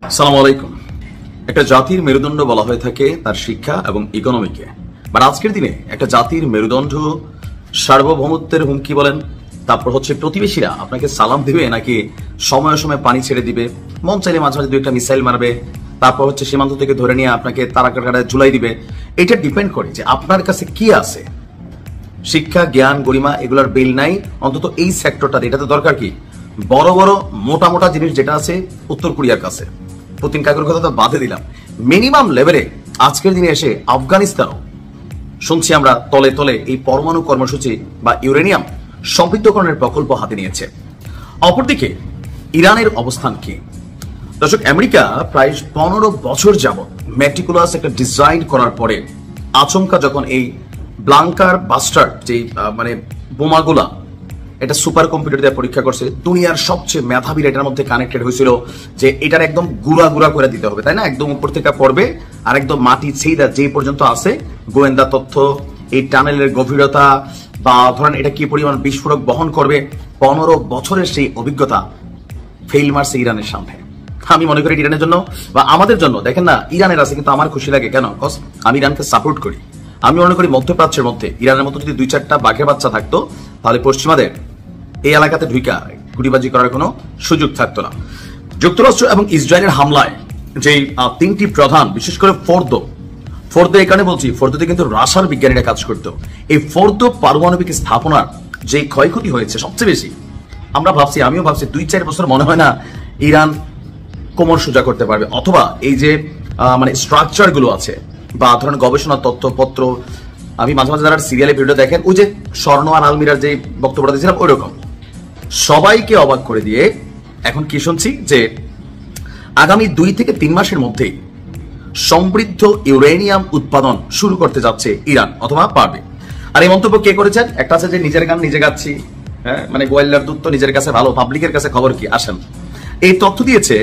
আসসালামু আলাইকুম। একটা জাতির মেরুদণ্ড বলা হয়ে থাকে তার শিক্ষা এবং ইকোনমিকে। বাট আজকের দিনে একটা জাতির মেরুদণ্ড সার্বভৌমত্বের হুমকি বলেন, তারপর হচ্ছে প্রতিবেশীরা আপনাকে সালাম দিবে নাকি সময়ে সময়ে পানি ছেড়ে দিবে, মন চাইলে মাঝে মাঝে দু একটা মিসাইল মারবে, তারপর হচ্ছে সীমান্ত থেকে ধরে নিয়ে আপনাকে তারাকাটায় ঝুলাই দিবে। এটা ডিপেন্ড করে যে আপনার কাছে কি আছে। শিক্ষা, জ্ঞান, গরিমা এগুলোর বিল নাই, অন্তত এই সেক্টরটাতে। এটাতে দরকার কি বড় বড় মোটা মোটা জিনিস যেটা আছে উত্তর কোরিয়ার কাছে। পুতিন কাকুর কথা তো বাদে দিলাম, মিনিমাম লেভেলে আজকের দিনে এসে আফগানিস্তানও শুনছি আমরা তলে তলে এই পরমাণু কর্মসূচি বা ইউরেনিয়াম সমৃদ্ধকরণের প্রকল্প হাতে নিয়েছে। অপরদিকে ইরানের অবস্থান কি? দর্শক, আমেরিকা প্রায় 15 বছর যাবত ম্যাটিকুলাস একটা ডিজাইন করার পরে আচমকা যখন এই ব্লাঙ্কার বাস্টার যে মানে বোমাগুলা এটা সুপার কম্পিউটার দিয়ে পরীক্ষা করছে, দুনিয়ার সবচেয়ে মেধাবীরা এটার মধ্যে কানেক্টেড হয়েছিল যে এটার একদম গুড়া গুড়া করে দিতে হবে, তাই না? একদম উপর থেকে পড়বে আর একদম মাটি ছেইদা যে পর্যন্ত আছে গোয়েন্দা তথ্য, এই টানেলের গভীরতা বা ধরেন এটা কি পরিমাণ বিস্ফোরক বহন করবে, 15 বছরের সেই অভিজ্ঞতা ফেইল মারছে ইরানের সামনে। আমি মনে করি ইরানের জন্য বা আমাদের জন্য, দেখেন না ইরানের আছে কিন্তু আমার খুশি লাগে কেন? কজ আমি ইরানকে সাপোর্ট করি। আমি মনে করি মধ্যপ্রাচ্যের মধ্যে ইরানের মতো যদি 2-4টা বাঘের বাচ্চা থাকতো তাহলে পশ্চিমাদের এই এলাকাতে ঢুইকা গুটিবাজি করার কোনো সুযোগ থাকতো না। যুক্তরাষ্ট্র এবং ইসরায়েলের হামলায় যে 3টি প্রধান, বিশেষ করে ফোর্দো এই কারণে বলছি, ফোর্দোতে কিন্তু রাশিয়ার বিজ্ঞানীরা কাজ করতো। এই ফোর্দো পারমাণবিক স্থাপনার যে ক্ষয়ক্ষতি হয়েছে সবচেয়ে বেশি, আমরা ভাবছি, আমিও ভাবছি 2-4 বছর মনে হয় না ইরান কোমর সোজা করতে পারবে, অথবা এই যে মানে স্ট্রাকচার গুলো আছে বা ধরেন গবেষণা তথ্যপত্র, আমি মাঝে মাঝে যারা সিরিয়ালে ভিডিও দেখেন, ওই যে স্বর্ণ আর আলমিরার যে বক্তব্যটা দিয়েছিলাম ওই রকম সবাইকে অবাক করে দিয়ে এখন কি শুনছি যে আগামী 2 থেকে 3 মাসের মধ্যেই সমৃদ্ধ ইউরেনিয়াম উৎপাদন শুরু করতে যাচ্ছে ইরান, অথবা পারবে। আর এই মন্তব্য কে করেছেন? একটা আছে যে নিজের গান নিজে গাচ্ছি, হ্যাঁ, মানে গোয়েল্লার দূত তো নিজের কাছে ভালো, পাবলিকের কাছে খবর কি? আসেন, এই তথ্য দিয়েছে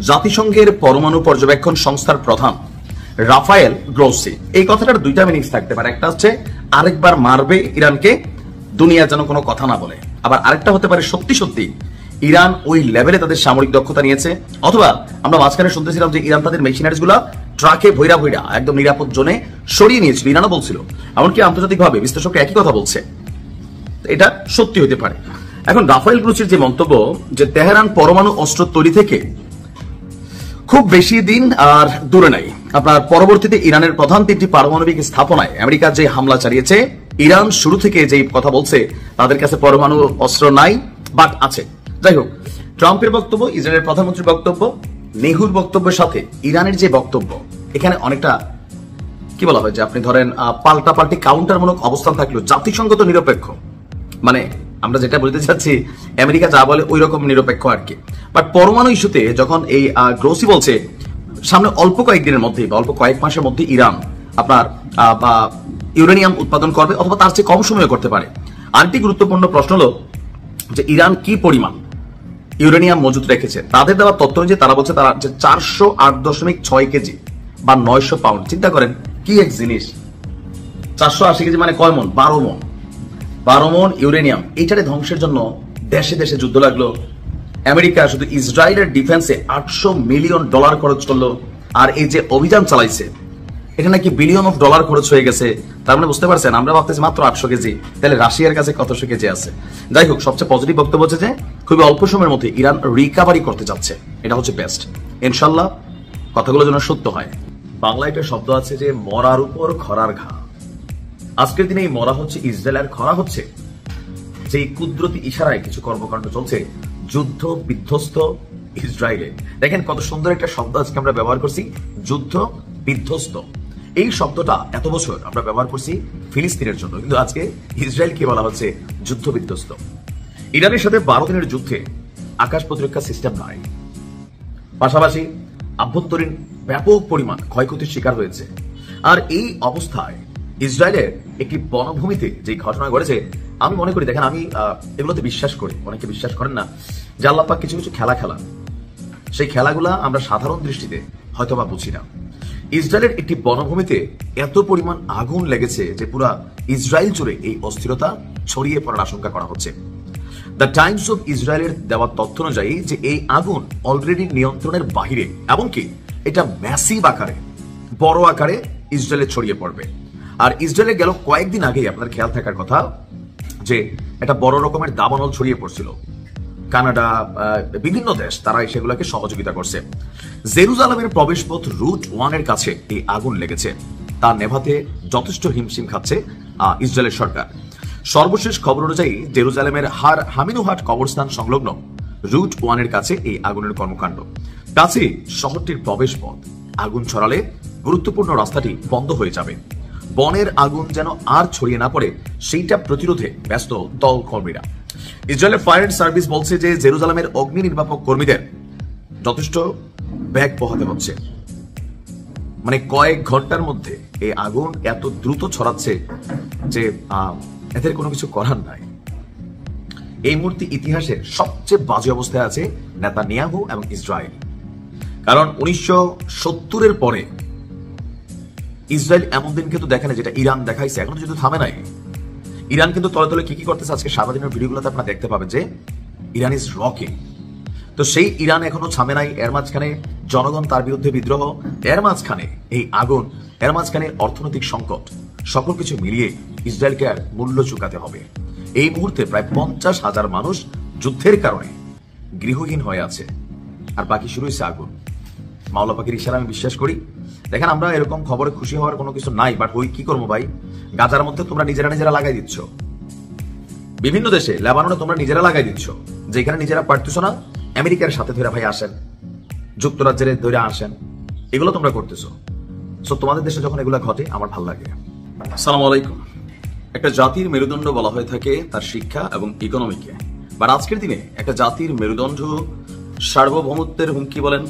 জাতিসংঘের পরমাণু পর্যবেক্ষণ সংস্থার প্রধান রাফায়েল গ্রোসি। এই কথাটার 2টা মিনিংস থাকতে পারে। একটা হচ্ছে আরেকবার মারবে ইরানকে, দুনিয়া যেন কোনো কথা না বলে। আবার আরেকটা হতে পারে সত্যি সত্যি ইরান ওই লেভেলে তাদের সামরিক দক্ষতা নিয়েছে, অথবা আমরা মাঝখানে শুনতেছিলাম যে ইরান তাদের মেশিনারিজ গুলা ট্রাকে ভৈরা ভৈরা একদম নিরাপদ জোনে সরিয়ে নিয়েছিল, ইরানও বলছিল, এমনকি আন্তর্জাতিকভাবে বিশ্লেষকরা একই কথা বলছে। এটা সত্যি হতে পারে। এখন রাফায়েল গ্রোসির যে মন্তব্য যে তেহরান পরমাণু অস্ত্র তৈরি থেকে খুব বেশি দিন আর দূরে নাই, আপনার পরবর্তীতে ইরানের প্রধান 3টি পারমাণবিক স্থাপনায় আমেরিকা যে হামলা চালিয়েছে, ইরান শুরু থেকে যে কথা বলছে তাদের কাছে পরমাণু অস্ত্র নাই, বাট আছে। যাই হোক, ট্রাম্পের বক্তব্য, ইসরায়েলের প্রধানমন্ত্রীর বক্তব্য, নেহুর বক্তব্যের সাথে ইরানের যে বক্তব্য, এখানে অনেকটা কি বলা হয় যে আপনি ধরেন পাল্টাপাল্টি কাউন্টারমূলক অবস্থান থাকলেও জাতিসংঘ তো নিরপেক্ষ, মানে আমরা যেটা বলতে চাচ্ছি আমেরিকা যা বলে ওই রকম নিরপেক্ষ আর কি। বাট পরমাণু ইস্যুতে যখন এই গ্রোসি বলছে সামনে অল্প কয়েকদিনের মধ্যে বা অল্প কয়েক মাসের মধ্যে ইরান আপনার ইউরেনিয়াম উৎপাদন করবে, অথবা তার চেয়ে কম সময়ে করতে পারে। আরেকটি গুরুত্বপূর্ণ প্রশ্ন হলো যে ইরান কি পরিমাণ ইউরেনিয়াম মজুত রেখেছে। তাদের দেওয়া তথ্য অনুযায়ী তারা বলছে তারা যে 408.6 কেজি বা 900 পাউন্ড। চিন্তা করেন কি এক জিনিস, 480 কেজি মানে কয় মন? 12 মন। 12 মন ইউরেনিয়াম, এইটারে ধ্বংসের জন্য দেশে দেশে যুদ্ধ লাগলো। আমেরিকা শুধু ইসরায়েলের ডিফেন্সে $800 মিলিয়ন খরচ করলো, আর এই যে অভিযান চালাইছে এটা নাকি $বিলিয়ন খরচ হয়ে গেছে। তার মানে বুঝতে পারছেন, আমরা ভাবতেছি মাত্র 800 কেজি, তাহলে রাশিয়ার কাছে কতশো কেজি আছে। যাই হোক, সবচেয়ে পজিটিভ বক্তব্য হচ্ছে যে খুবই অল্প সময়ের মধ্যে ইরান রিকাভারি করতে যাচ্ছে, এটা হচ্ছে বেস্ট। ইনশাল্লাহ কথাগুলো যেন সত্য হয়। বাংলায় একটা শব্দ আছে যে মরার উপর খরার ঘা। আজকের দিনে এই মরা হচ্ছে ইসরায়েল, আর খরা হচ্ছে যে কুদরতি ইশারায় কিছু কর্মকাণ্ড চলছে যুদ্ধ বিধ্বস্ত ইসরায়েলে। দেখেন কত সুন্দর একটা শব্দ আজকে আমরা ব্যবহার করছি, যুদ্ধ বিধ্বস্ত। এই শব্দটা এত বছর আমরা ব্যবহার করছি ফিলিস্তিনের জন্য, কিন্তু আজকে ইসরায়েলকে বলা হচ্ছে যুদ্ধ বিধ্বস্ত। ইরানের সাথে 12 দিনের যুদ্ধে আকাশ প্রতিরক্ষা সিস্টেম নাই, পাশাপাশি আভ্যন্তরীণ ব্যাপক পরিমাণ ক্ষয়ক্ষতির শিকার হয়েছে। আর এই অবস্থায় ইসরায়েলের একটি বনভূমিতে যে ঘটনা ঘটেছে, আমি মনে করি, দেখেন আমি এগুলোতে বিশ্বাস করি, অনেকে বিশ্বাস করেন না, যে আল্লাহ পাক কিছু কিছু খেলা সেই খেলাগুলা আমরা সাধারণ দৃষ্টিতে হয়তোবা বুঝি না। ইসরায়েলের একটি বনভূমিতে এত পরিমাণ আগুন লেগেছে যে পুরা ইসরায়েল জুড়ে এই অস্থিরতা ছড়িয়ে পড়ার আশঙ্কা করা হচ্ছে। দ্য টাইমস অফ ইসরায়েলের দেওয়া তথ্য অনুযায়ী যে এই আগুন অলরেডি নিয়ন্ত্রণের বাহিরে, এমনকি এটা ম্যাসিভ আকারে, বড় আকারে ইসরায়েলে ছড়িয়ে পড়বে। আর ইসরায়েলে গেল কয়েকদিন আগেই আপনার খেয়াল থাকার কথা যে একটা বড় রকমের দাবানল ছড়িয়ে পড়ছিল। কানাডা, বিভিন্ন দেশ তারা সেগুলোকে সহযোগিতা করছে। জেরুজালেমের প্রবেশপথ রুট 1 এর কাছে এই আগুন লেগেছে, তা নেভাতে যথেষ্ট হিমশিম খাচ্ছে ইসরায়েলের সরকার। সর্বশেষ খবর অনুযায়ী জেরুজালেমের হামিনুহাট কবরস্থান সংলগ্ন রুট 1 এর কাছে এই আগুনের কর্মকাণ্ড। কাছে শহরটির প্রবেশপথ, আগুন ছড়ালে গুরুত্বপূর্ণ রাস্তাটি বন্ধ হয়ে যাবে। বনের আগুন যেন আর ছড়িয়ে না পড়ে সেইটা প্রতিরোধে ব্যস্ত দল কর্মীরা। ইসরায়েলের ফায়ার সার্ভিস বলছে যে জেরুজালেমের অগ্নি নির্বাপক কর্মীদের যথেষ্ট ব্যাগ পোহাতে হচ্ছে। মানে কয়েক ঘন্টার মধ্যে এই আগুন এত দ্রুত ছড়াচ্ছে যে এদের কোনো কিছু করার নাই। এই মুহূর্তে ইতিহাসের সবচেয়ে বাজে অবস্থায় আছে নেতানিয়াহু এবং ইসরায়েল। কারণ 1970-এর পরে ইসরায়েল এমন দিন কিন্তু দেখে না যেটা ইরান দেখাইছে, এখনো যদি থামে নাই। ইরান কিন্তু তলে তলে কি করতেছে আজকে সারাদিনের ভিডিওগুলোতে আপনারা দেখতে পাবেন যে ইরান ইজ রকিং। তো সেই ইরান এখনো থামে নাই। এর মাঝখানে জনগণ তার বিরুদ্ধে বিদ্রোহ, এর মাঝখানে এই আগুন, এর মাঝখানে অর্থনৈতিক সংকট, সকল কিছু মিলিয়ে ইসরায়েলকে আর মূল্য চুকাতে হবে। এই মুহূর্তে প্রায় 50,000 মানুষ যুদ্ধের কারণে গৃহহীন হয়ে আছে, আর বাকি শুরু হয়েছে আগুন। মাওলা পাখির ইশারা আমি বিশ্বাস করি। দেখেন, আমরা এরকম খবরে খুশি হওয়ার কোনো কিছু নাই, বাট ওই কি করবো ভাই, গাজার মধ্যে তোমরা নিজেরা লাগাই দিচ্ছ। বিভিন্ন দেশে, লেবাননে তোমরা নিজেরা লাগাই দিচ্ছ, যেখানে নিজেরা পারতেছো না আমেরিকার সাথে ধরে ভাই আসেন, যুক্তরাজ্যের ধরে আসেন, এগুলো তোমরা করতেছো। সো তোমাদের দেশে যখন এগুলো ঘটে আমার ভালো লাগে। আসসালামু আলাইকুম। একটা জাতির মেরুদণ্ড বলা হয়ে থাকে তার শিক্ষা এবং ইকোনমিকে, বাট আজকের দিনে একটা জাতির মেরুদণ্ড সার্বভৌমত্বের হুমকি বলেন,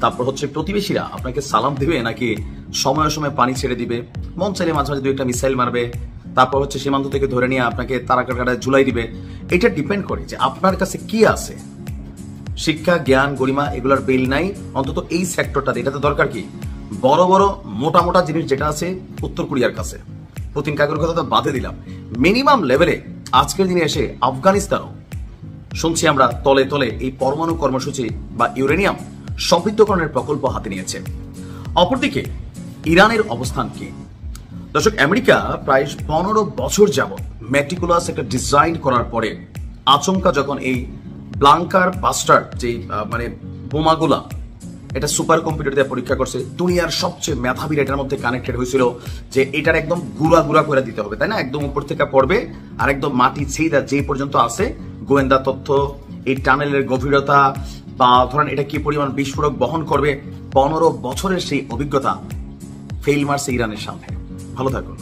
তারপর হচ্ছে প্রতিবেশীরা আপনাকে সালাম দিবে নাকি সময় সময় পানি ছেড়ে দিবে, মন চাইলে মাঝে মাঝে 2-1টা মিসাইল মারবে, তারপর হচ্ছে সীমান্ত থেকে ধরে নিয়ে আপনাকে তারাকাটায় ঝুলাই দিবে। এটা ডিপেন্ড করে যে আপনার কাছে কি আছে। শিক্ষা, জ্ঞান, গরিমা এগুলোর বিল নাই, অন্তত এই সেক্টরটাতে। এটাতে দরকার কি, বড় বড় মোটা মোটা জিনিস যেটা আছে উত্তর কোরিয়ার কাছে, পুতিন কাকুর কথা তো বাদে দিলাম, মিনিমাম লেভেলে আজকের দিনে এসে আফগানিস্তানও শুনছি আমরা তলে তলে এই পরমাণু কর্মসূচি বা ইউরেনিয়াম সমৃদ্ধকরণের প্রকল্প হাতে নিয়েছে। অপরদিকে ইরানের অবস্থান কি? দর্শক, আমেরিকা প্রায় 15 বছর যাবত ম্যাটিকুলাস একটা ডিজাইন করার পরে আচমকা যখন এই ব্লাঙ্কার বাস্টার যে মানে বোমাগুলা, এটা সুপার কম্পিউটার দিয়ে পরীক্ষা করছে, দুনিয়ার সবচেয়ে মেধাবীর এটার মধ্যে কানেক্টেড হয়েছিল যে এটার একদম গুড়া করে দিতে হবে, তাই না? একদম উপর থেকে পড়বে আর একদম মাটি ছেদা যে পর্যন্ত আছে, গোয়েন্দা তথ্য, এই টানেলের গভীরতা, বা ধরেন এটা কি পরিমাণ বিস্ফোরক বহন করবে, 15 বছরের সেই অভিজ্ঞতা ফেইল মারছে ইরানের সামনে। ভালো থাকুন।